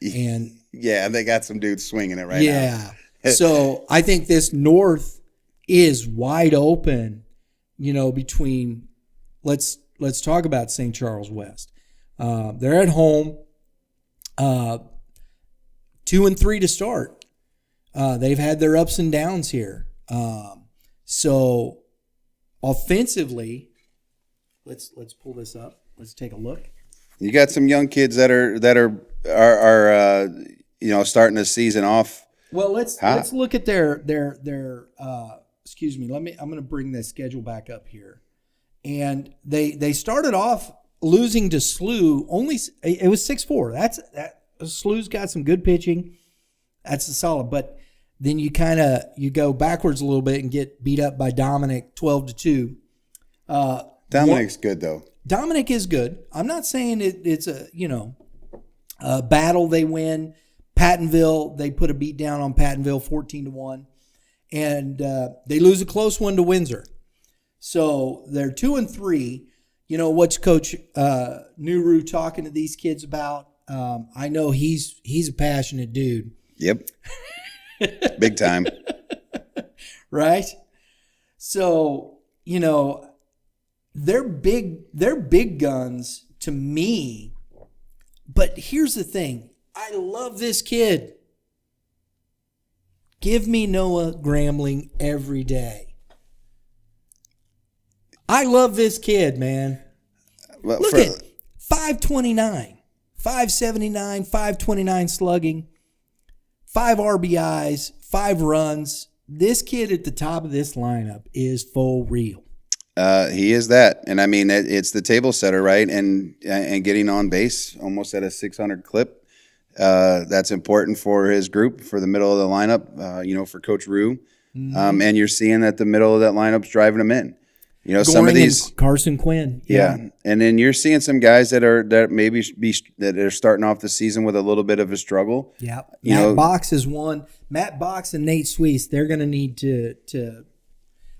And yeah, they got some dudes swinging it right now. Yeah. So I think this North is wide open, between let's talk about St. Charles West. They're at home, 2-3 to start. They've had their ups and downs here. So offensively, let's pull this up. Let's take a look. You got some young kids that are starting the season off. Well, let's look at their excuse me. I'm going to bring the schedule back up here. And they started off losing to SLU. It was 6-4. SLU's got some good pitching. That's a solid. But then you go backwards a little bit and get beat up by Dominic 12-2. Dominic's good though. Dominic is good. I'm not saying it's a battle they win. Pattonville, they put a beat down on Pattonville 14-1. And they lose a close one to Windsor. So they're 2-3. What's Coach Nuru talking to these kids about? I know he's a passionate dude. Yep. Big time. Right? So, they're big guns to me. But here's the thing. I love this kid. Give me Noah Grambling every day. I love this kid, man. Well, Look at 529, 579, 529 slugging, 5 RBIs, 5 runs. This kid at the top of this lineup is for real. He is that. And I mean, it's the table setter, right? And getting on base almost at a 600 clip. That's important for his group, for the middle of the lineup, for Coach Rue. Mm-hmm. And you're seeing that the middle of that lineup's driving them in. Some of these Carson Quinn. Yeah. And then you're seeing some guys that are starting off the season with a little bit of a struggle. Yeah. Matt Box is one. Matt Box and Nate Sweets, they're going to need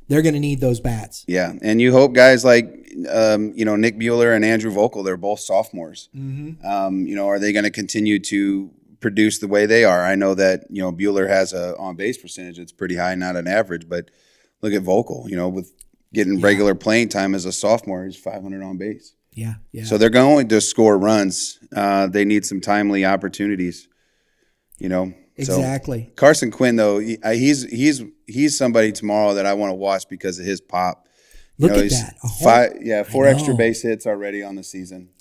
they're going to need those bats. Yeah. And you hope guys like Nick Bueller and Andrew Vogel, they're both sophomores. Mm-hmm. Are they going to continue to produce the way they are? I know that, Bueller has a on-base percentage that's pretty high, not an average, but look at Vogel, with getting regular playing time as a sophomore, he's 500 on base. Yeah. So they're going to score runs. They need some timely opportunities, Exactly. So Carson Quinn, though, he's somebody tomorrow that I want to watch because of his pop. Look at that. 4 extra base hits already on the season.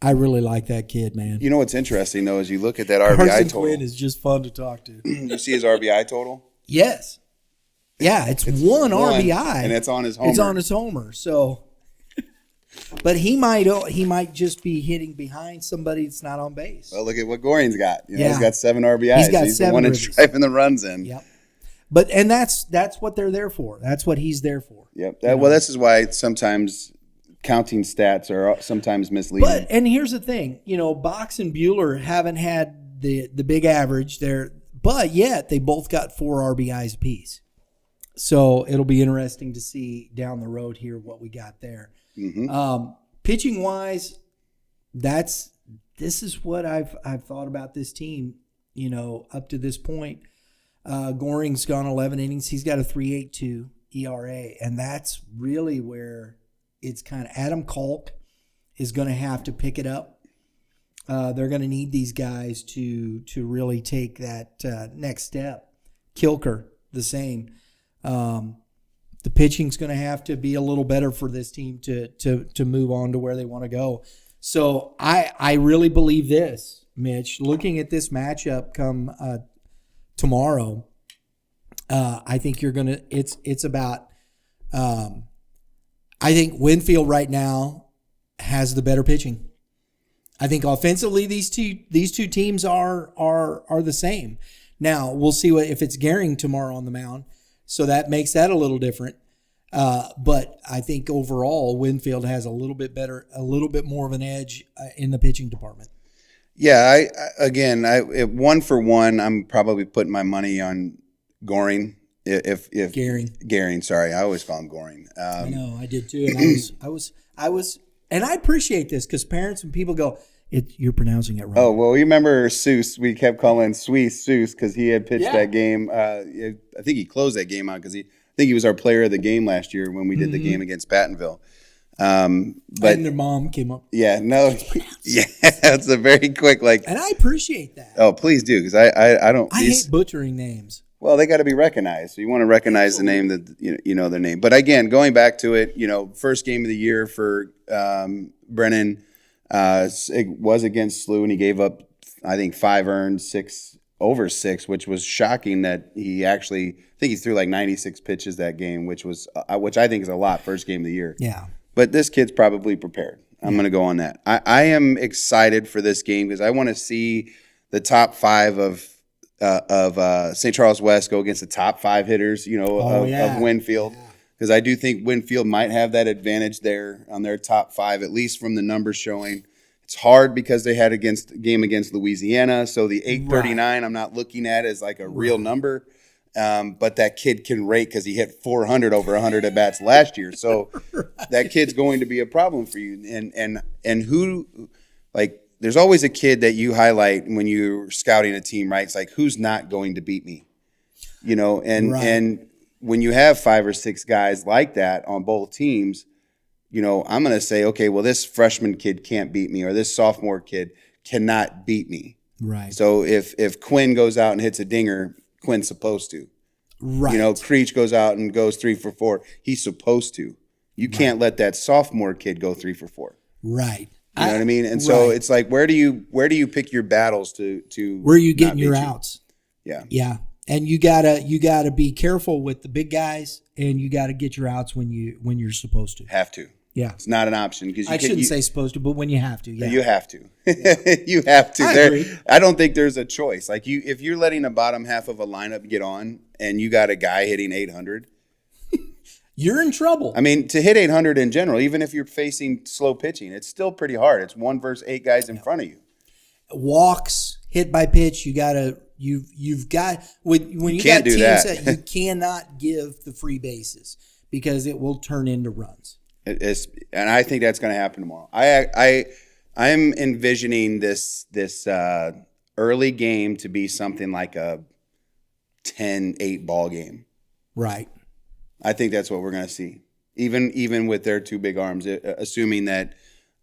I really like that kid, man. You know what's interesting, though, is you look at that RBI Carson total. Quinn is just fun to talk to. You see his RBI total? Yes. Yeah, it's one RBI. And it's on his homer. It's on his homer. So, but he might just be hitting behind somebody that's not on base. Well, look at what Goring's got. He's got 7 RBIs. He's got 7 the one that's driving the runs in. Yep. But that's what they're there for. That's what he's there for. Yep. Well, this is why sometimes counting stats are sometimes misleading. And here's the thing, Box and Bueller haven't had the big average there, but yet they both got 4 RBIs apiece. So it'll be interesting to see down the road here what we got there. Mm-hmm. Pitching wise, this is what I've thought about this team. Up to this point, Goring's gone 11 innings. He's got a 3.82 ERA, and that's really where it's kind of Adam Kalk is going to have to pick it up. They're going to need these guys to really take that next step. Kilker, the same. The pitching's going to have to be a little better for this team to move on to where they want to go. So I really believe this, Mitch. Looking at this matchup come tomorrow, I think you're gonna. It's about. I think Winfield right now has the better pitching. I think offensively these two teams are the same. Now we'll see if it's Gehring tomorrow on the mound, so that makes that a little different. But I think overall Winfield has a little bit more of an edge in the pitching department. Yeah, I 1 for 1, I'm probably putting my money on Goring. If Gehring, sorry, I always call him Goring. I know, I did too, and I was, and I appreciate this because parents and people go, you're pronouncing it wrong. Oh well, you remember Seuss? We kept calling Seuss because he had pitched that game. I think he closed that game out because I think he was our player of the game last year when we did the game against Pattonville. But and their mom came up. Yeah, no, yeah, that's a very quick and I appreciate that. Oh, please do because I don't. I hate butchering names. Well, they got to be recognized. So you want to recognize the name that you know their name. But again, going back to it, first game of the year for Brennan it was against SLU, and he gave up I think 5 earned, 6 over 6, which was shocking that he actually I think he threw like 96 pitches that game, which I think is a lot first game of the year. Yeah. But this kid's probably prepared. I'm going to go on that. I am excited for this game because I want to see the top 5 of St. Charles West go against the top 5 hitters, of Winfield. Because I do think Winfield might have that advantage there on their top 5, at least from the numbers showing. It's hard because they had game against Louisiana, so the 839 I'm not looking at as like a real number. But that kid can rate because he hit 400 over 100 at bats last year. So that kid's going to be a problem for you. And who, like, there's always a kid that you highlight when you're scouting a team, right? It's like, who's not going to beat me? And when you have 5 or 6 guys like that on both teams, I'm going to say, okay, well, this freshman kid can't beat me, or this sophomore kid cannot beat me. Right. So if Quinn goes out and hits a dinger, Quinn's supposed to. Right. Creech goes out and goes 3 for 4. He's supposed to. You can't let that sophomore kid go 3 for 4. Right. You know what I mean? And so it's like, where do you pick your battles to where are you getting your outs? Yeah. Yeah. And you gotta be careful with the big guys, and you gotta get your outs when you're supposed to. Have to. Yeah. It's not an option because I shouldn't say supposed to, but when you have to. Yeah. You have to. Yeah. You have to. I agree. I don't think there's a choice. Like if you're letting the bottom half of a lineup get on, and you got a guy hitting 800. You're in trouble. I mean, to hit 800 in general, even if you're facing slow pitching, it's still pretty hard. It's 1 versus 8 guys in front of you. Walks, hit by pitch, you've got when you got teams that you cannot give the free bases because it will turn into runs. And I think that's going to happen tomorrow. I'm envisioning this early game to be something like a 10-8 ball game. Right. I think that's what we're going to see, even with their 2 big arms, assuming that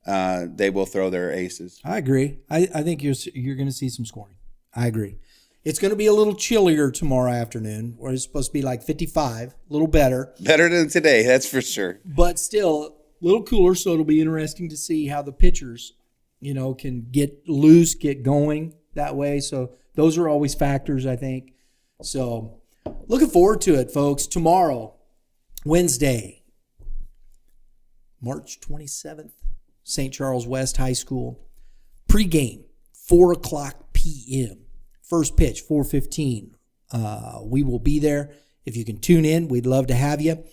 they will throw their aces. I agree. I think you're going to see some scoring. I agree. It's going to be a little chillier tomorrow afternoon, where it's supposed to be like 55, a little better. Better than today, that's for sure. But still, a little cooler, so it'll be interesting to see how the pitchers, can get loose, get going that way. So those are always factors, I think. So looking forward to it, folks. Tomorrow, Wednesday, March 27th, St. Charles West High School. Pre-game, 4 o'clock p.m. First pitch, 4:15. We will be there. If you can tune in, we'd love to have you.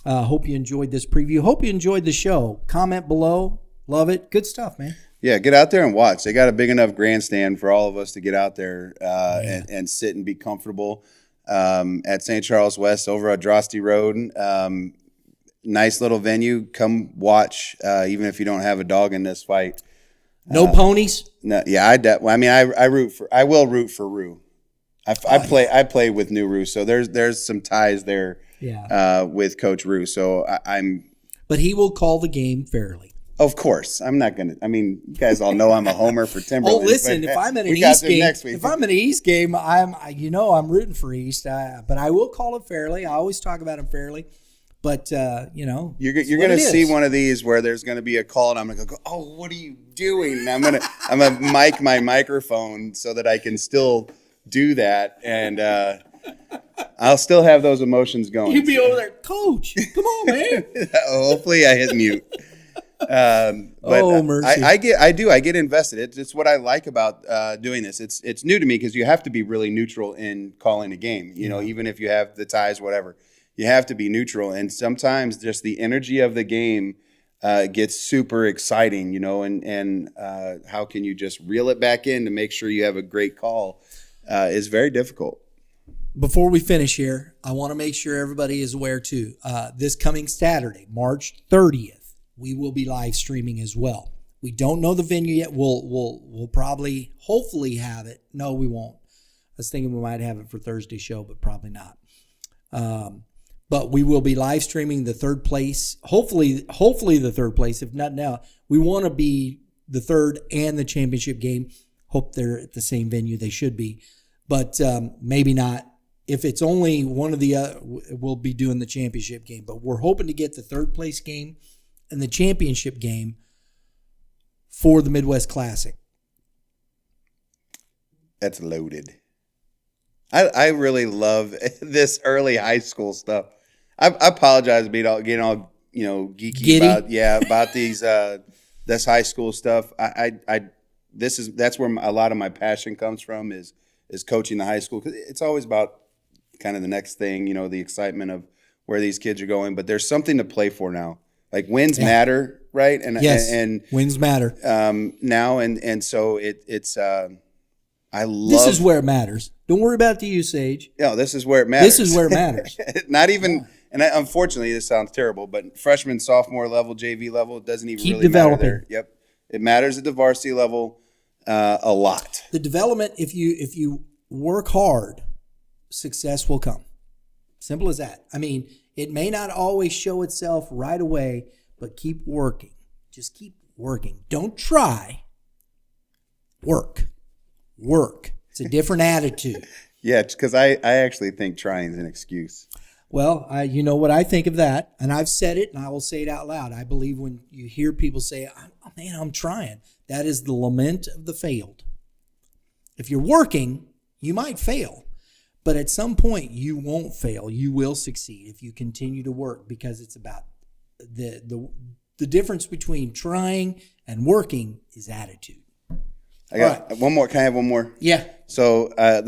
Hope you enjoyed this preview. Hope you enjoyed the show. Comment below. Love it. Good stuff, man. Yeah, get out there and watch. They got a big enough grandstand for all of us to get out there and sit and be comfortable at St. Charles West over at Drosty Road. Nice little venue. Come watch, even if you don't have a dog in this fight. No ponies? No, yeah, I will root for Rue. I play with New Rue, so there's some ties there. Yeah. With Coach Rue, so I'm. But he will call the game fairly. Of course, I'm not gonna. I mean, you guys all know I'm a homer for Timberland. Oh, listen, if I'm at an East game, if I'm at an East game, I'm rooting for East. But I will call it fairly. I always talk about them fairly. But you're going to see one of these where there's going to be a call, and I'm going to go, oh, what are you doing? And I'm gonna mic my microphone so that I can still do that, and I'll still have those emotions going. You'd be over there, Coach. Come on, man. Hopefully, I hit mute. But mercy. I get invested. It's what I like about doing this. It's new to me because you have to be really neutral in calling a game. Even if you have the ties, whatever. You have to be neutral, and sometimes just the energy of the game gets super exciting, and how can you just reel it back in to make sure you have a great call is very difficult. Before we finish here, I want to make sure everybody is aware too. This coming Saturday, March 30th, we will be live streaming as well. We don't know the venue yet. We'll probably, hopefully have it. No, we won't. I was thinking we might have it for Thursday's show, but probably not. But we will be live streaming the third place. Hopefully the third place. If not now, we want to be the third and the championship game. Hope they're at the same venue. They should be, but maybe not. If it's only one of the other, we'll be doing the championship game. But we're hoping to get the third place game and the championship game for the Midwest Classic. That's loaded. I really love this early high school stuff. I apologize for getting all geeky Giddy? about these this high school stuff. That's where a lot of my passion comes from is coaching the high school, because it's always about kind of the next thing, the excitement of where these kids are going. But there's something to play for now. Like wins matter, right? And yes, and wins matter now, and so it's. I love. This is where it matters. Don't worry about the usage. No, this is where it matters. This is where it matters. Not even, and unfortunately, this sounds terrible, but freshman, sophomore level, JV level, it doesn't even Keep really developing. matter there. Yep, it matters at the varsity level a lot. The development, if you work hard, success will come. Simple as that. I mean, it may not always show itself right away, but keep working. Just keep working. Don't try. Work. It's a different attitude. Yeah, because I actually think trying is an excuse. Well, you know what I think of that, and I've said it, and I will say it out loud. I believe when you hear people say, oh, man, I'm trying, that is the lament of the failed. If you're working, you might fail, but at some point you won't fail. You will succeed if you continue to work, because it's about the difference between trying and working is attitude. I got one more. Can I have one more? Yeah. So I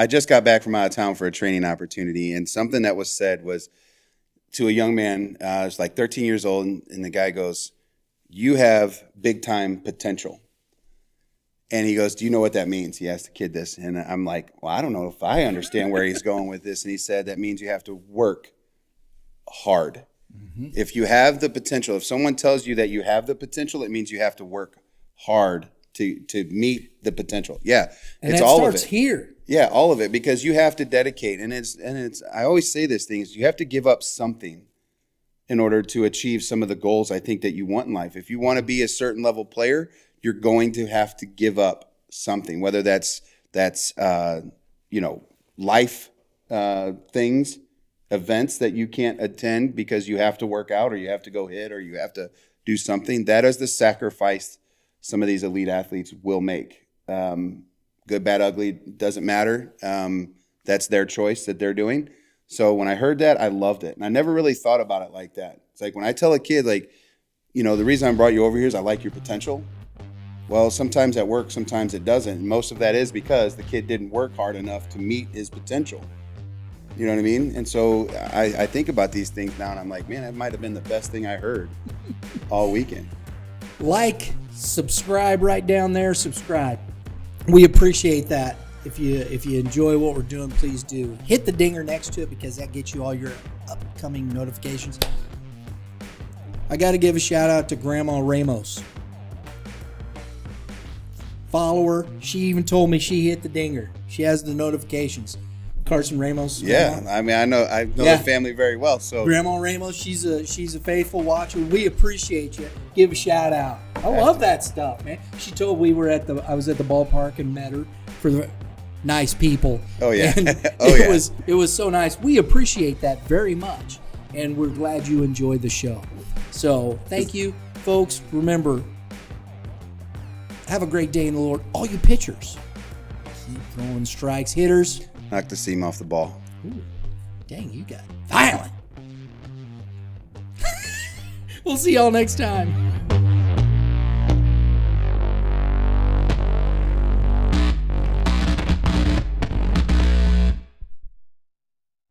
just got back from out of town for a training opportunity, and something that was said was to a young man, it's like 13 years old, and the guy goes, "You have big time potential." And he goes, "Do you know what that means?" He asked the kid this, and I'm like, "Well, I don't know if I understand where he's going with this." And he said, "That means you have to work hard. Mm-hmm. If you have the potential, if someone tells you that you have the potential, it means you have to work hard to meet the potential." Yeah, and it's that all starts of it. Here. Yeah, all of it, because you have to dedicate, and it's. I always say this thing is you have to give up something in order to achieve some of the goals I think that you want in life. If you want to be a certain level player, you're going to have to give up something, whether that's life things, events that you can't attend because you have to work out or you have to go hit or you have to do something. That is the sacrifice some of these elite athletes will make. Good, bad, ugly, doesn't matter. That's their choice that they're doing. So when I heard that, I loved it. And I never really thought about it like that. It's like when I tell a kid, the reason I brought you over here is I like your potential. Well, sometimes that works, sometimes it doesn't. And most of that is because the kid didn't work hard enough to meet his potential. You know what I mean? And so I think about these things now, and I'm like, man, that might have been the best thing I heard all weekend. Like, subscribe right down there. Subscribe. We appreciate that. If you enjoy what we're doing, please do. Hit the dinger next to it, because that gets you all your upcoming notifications. I got to give a shout out to Grandma Ramos. Follow her. She even told me she hit the dinger. She has the notifications. Carson Ramos. Yeah, Grandma. I mean, I know Yeah. the family very well. So Grandma Ramos, she's a faithful watcher. We appreciate you. Give a shout out. I love that stuff, man. She told I was at the ballpark and met her for the nice people. Oh, yeah. And Oh, yeah. it was so nice. We appreciate that very much, and we're glad you enjoyed the show. So thank you, folks. Remember, have a great day in the Lord. All you pitchers, keep throwing strikes. Hitters, knock the seam off the ball. ooh, dang, you got violent. We'll see y'all next time.